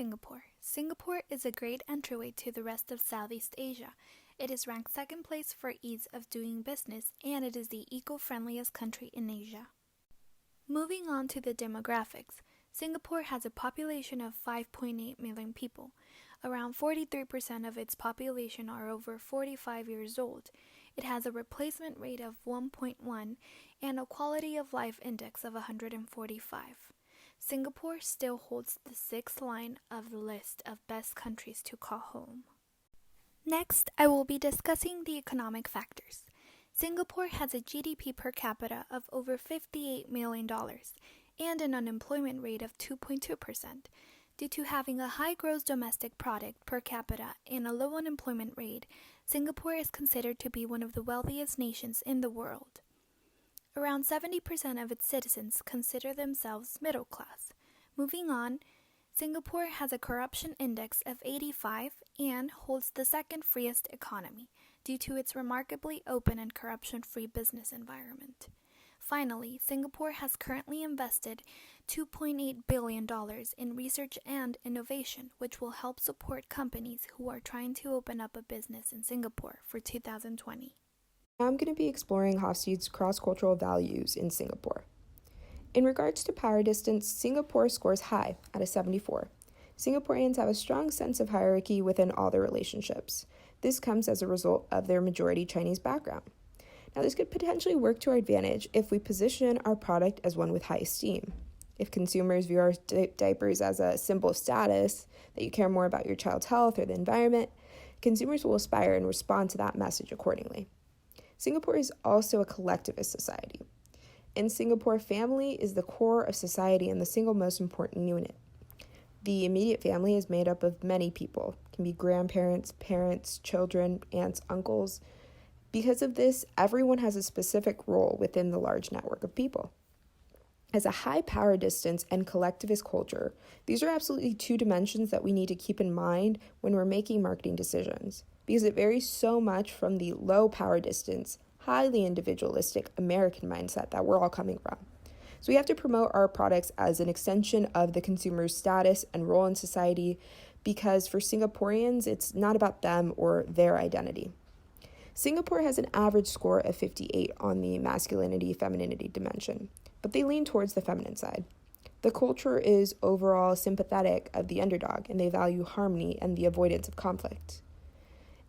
Singapore. Singapore is a great entryway to the rest of Southeast Asia. It is ranked second place for ease of doing business, and it is the eco-friendliest country in Asia. Moving on to the demographics, Singapore has a population of 5.8 million people. Around 43% of its population are over 45 years old. It has a replacement rate of 1.1 and a quality of life index of 145. Singapore still holds the sixth line of the list of best countries to call home. Next, I will be discussing the economic factors. Singapore has a GDP per capita of over $58 million and an unemployment rate of 2.2%. Due to having a high gross domestic product per capita and a low unemployment rate, Singapore is considered to be one of the wealthiest nations in the world. Around 70% of its citizens consider themselves middle class. Moving on, Singapore has a corruption index of 85 and holds the second freest economy due to its remarkably open and corruption-free business environment. Finally, Singapore has currently invested $2.8 billion in research and innovation, which will help support companies who are trying to open up a business in Singapore for 2020. I'm going to be exploring Hofstede's cross-cultural values in Singapore. In regards to power distance, Singapore scores high at a 74. Singaporeans have a strong sense of hierarchy within all their relationships. This comes as a result of their majority Chinese background. Now, this could potentially work to our advantage if we position our product as one with high esteem. If consumers view our diapers as a symbol of status, that you care more about your child's health or the environment, consumers will aspire and respond to that message accordingly. Singapore is also a collectivist society. In Singapore, family is the core of society and the single most important unit. The immediate family is made up of many people. It can be grandparents, parents, children, aunts, uncles. Because of this, everyone has a specific role within the large network of people. As a high power distance and collectivist culture, these are absolutely two dimensions that we need to keep in mind when we're making marketing decisions, because it varies so much from the low power distance, highly individualistic American mindset that we're all coming from. So we have to promote our products as an extension of the consumer's status and role in society, because for Singaporeans, it's not about them or their identity. Singapore has an average score of 58 on the masculinity-femininity dimension, but they lean towards the feminine side. The culture is overall sympathetic of the underdog, and they value harmony and the avoidance of conflict.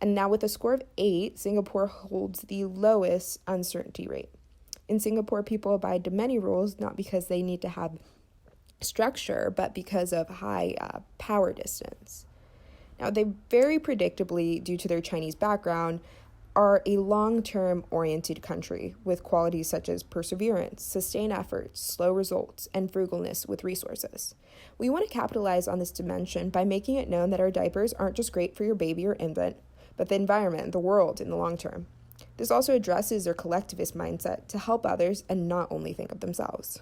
And now with a score of 8, Singapore holds the lowest uncertainty rate. In Singapore, people abide to many rules, not because they need to have structure, but because of high power distance. Now, they very predictably, due to their Chinese background, are a long-term oriented country with qualities such as perseverance, sustained efforts, slow results, and frugalness with resources. We want to capitalize on this dimension by making it known that our diapers aren't just great for your baby or infant, but the environment, the world in the long term. This also addresses their collectivist mindset to help others and not only think of themselves.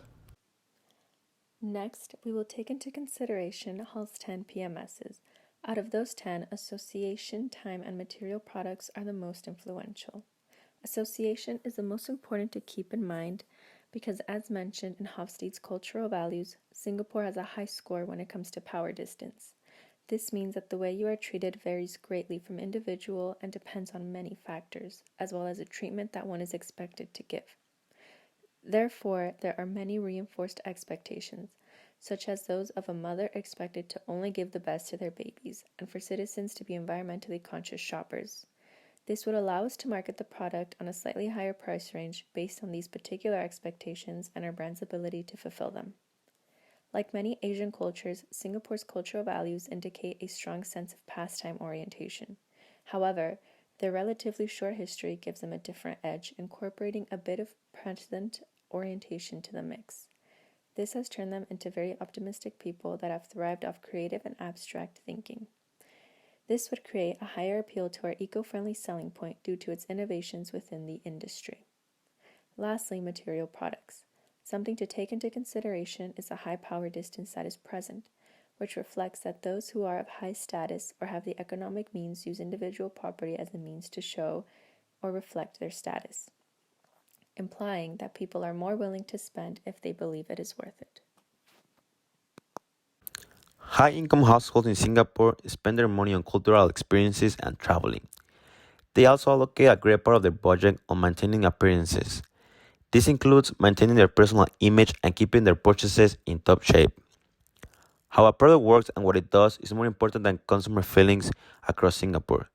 Next, we will take into consideration Hall's 10 PMSs. Out of those 10, association, time, and material products are the most influential. Association is the most important to keep in mind because, as mentioned in Hofstede's cultural values, Singapore has a high score when it comes to power distance. This means that the way you are treated varies greatly from individual and depends on many factors, as well as the treatment that one is expected to give. Therefore, there are many reinforced expectations, such as those of a mother expected to only give the best to their babies, and for citizens to be environmentally conscious shoppers. This would allow us to market the product on a slightly higher price range based on these particular expectations and our brand's ability to fulfill them. Like many Asian cultures, Singapore's cultural values indicate a strong sense of pastime orientation. However, their relatively short history gives them a different edge, incorporating a bit of present orientation to the mix. This has turned them into very optimistic people that have thrived off creative and abstract thinking. This would create a higher appeal to our eco-friendly selling point due to its innovations within the industry. Lastly, material products. Something to take into consideration is the high power distance that is present, which reflects that those who are of high status or have the economic means use individual property as a means to show or reflect their status, implying that people are more willing to spend if they believe it is worth it. High income households in Singapore spend their money on cultural experiences and traveling. They also allocate a great part of their budget on maintaining appearances. This includes maintaining their personal image and keeping their purchases in top shape. How a product works and what it does is more important than consumer feelings across Singapore.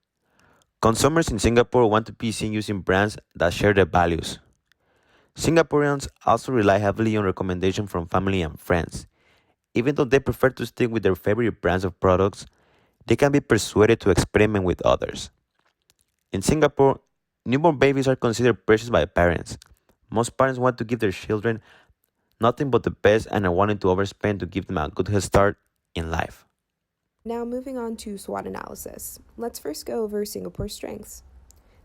Consumers in Singapore want to be seen using brands that share their values. Singaporeans also rely heavily on recommendations from family and friends. Even though they prefer to stick with their favorite brands of products, they can be persuaded to experiment with others. In Singapore, newborn babies are considered precious by parents. Most parents want to give their children nothing but the best and are wanting to overspend to give them a good head start in life. Now, moving on to SWOT analysis. Let's first go over Singapore's strengths.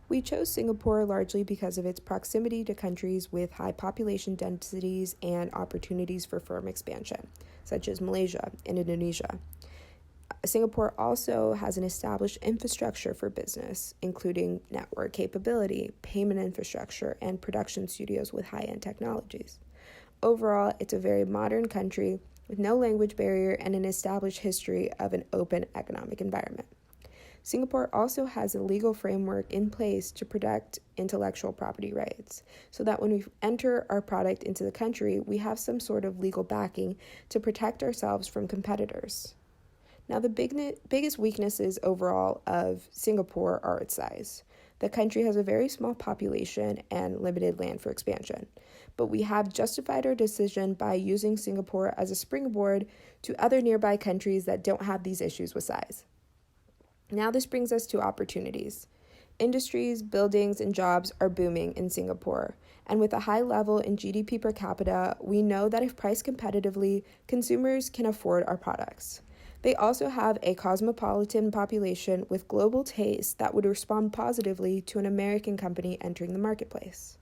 We chose Singapore largely because of its proximity to countries with high population densities and opportunities for firm expansion, such as Malaysia and Indonesia. Singapore also has an established infrastructure for business, including network capability, payment infrastructure, and production studios with high-end technologies. Overall, it's a very modern country with no language barrier and an established history of an open economic environment. Singapore also has a legal framework in place to protect intellectual property rights, so that when we enter our product into the country, we have some sort of legal backing to protect ourselves from competitors. Now, the biggest weaknesses overall of Singapore are its size. The country has a very small population and limited land for expansion, but we have justified our decision by using Singapore as a springboard to other nearby countries that don't have these issues with size. Now this brings us to opportunities. Industries, buildings, and jobs are booming in Singapore, and with a high level in GDP per capita, we know that if priced competitively, consumers can afford our products. They also have a cosmopolitan population with global tastes that would respond positively to an American company entering the marketplace.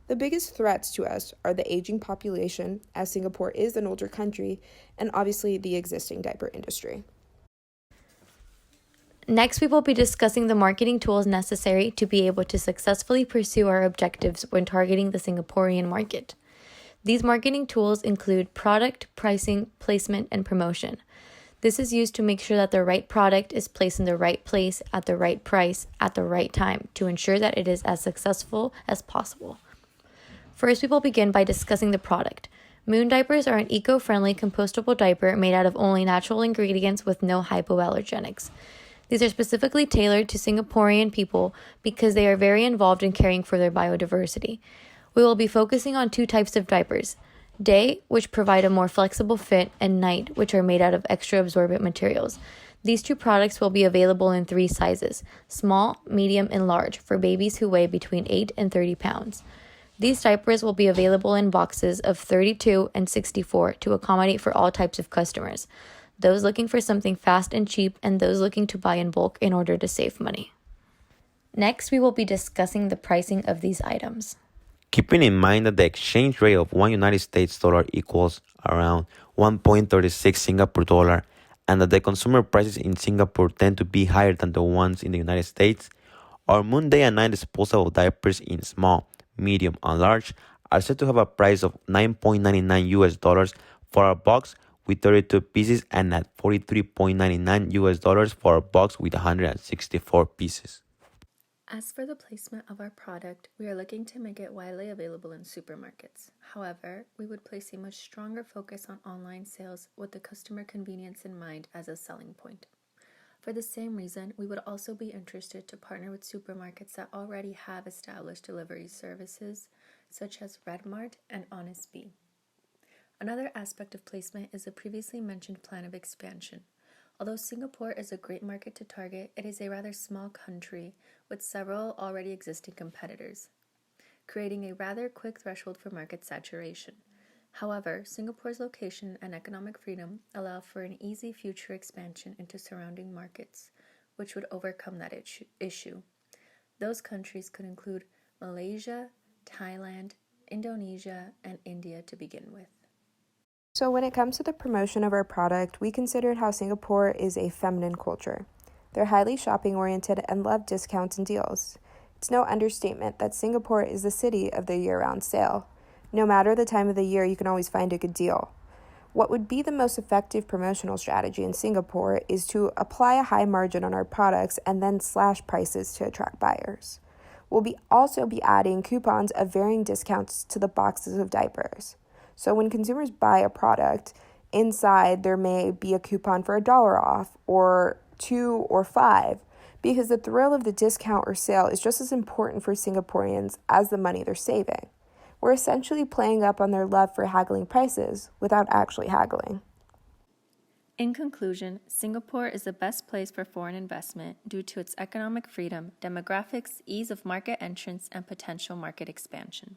The biggest threats to us are the aging population, as Singapore is an older country, and obviously the existing diaper industry. Next, we will be discussing the marketing tools necessary to be able to successfully pursue our objectives when targeting the Singaporean market. These marketing tools include product, pricing, placement, and promotion. This is used to make sure that the right product is placed in the right place at the right price at the right time to ensure that it is as successful as possible. First, we will begin by discussing the product. Moon diapers are an eco-friendly compostable diaper made out of only natural ingredients with no hypoallergenics. These are specifically tailored to Singaporean people because they are very involved in caring for their biodiversity. We will be focusing on two types of diapers: day, which provide a more flexible fit, and night, which are made out of extra absorbent materials. These two products will be available in 3 sizes: small, medium, and large, for babies who weigh between 8 and 30 pounds. These diapers will be available in boxes of 32 and 64 to accommodate for all types of customers: those looking for something fast and cheap, and those looking to buy in bulk in order to save money. Next, we will be discussing the pricing of these items. Keeping in mind that the exchange rate of one United States dollar equals around 1.36 Singapore dollar and that the consumer prices in Singapore tend to be higher than the ones in the United States, our Moon Day and Night disposable diapers in small, medium, and large are said to have a price of $9.99 for a box with 32 pieces and at $43.99 for a box with 164 pieces. As for the placement of our product, we are looking to make it widely available in supermarkets. However, we would place a much stronger focus on online sales with the customer convenience in mind as a selling point. For the same reason, we would also be interested to partner with supermarkets that already have established delivery services, such as Redmart and Honest Bee. Another aspect of placement is the previously mentioned plan of expansion. Although Singapore is a great market to target, it is a rather small country with several already existing competitors, creating a rather quick threshold for market saturation. However, Singapore's location and economic freedom allow for an easy future expansion into surrounding markets, which would overcome that issue. Those countries could include Malaysia, Thailand, Indonesia, and India to begin with. So when it comes to the promotion of our product, we considered how Singapore is a feminine culture. They're highly shopping-oriented and love discounts and deals. It's no understatement that Singapore is the city of the year-round sale. No matter the time of the year, you can always find a good deal. What would be the most effective promotional strategy in Singapore is to apply a high margin on our products and then slash prices to attract buyers. We'll also be adding coupons of varying discounts to the boxes of diapers. So when consumers buy a product, inside there may be a coupon for $1 off or 2 or 5, because the thrill of the discount or sale is just as important for Singaporeans as the money they're saving. We're essentially playing up on their love for haggling prices without actually haggling. In conclusion, Singapore is the best place for foreign investment due to its economic freedom, demographics, ease of market entrance, and potential market expansion.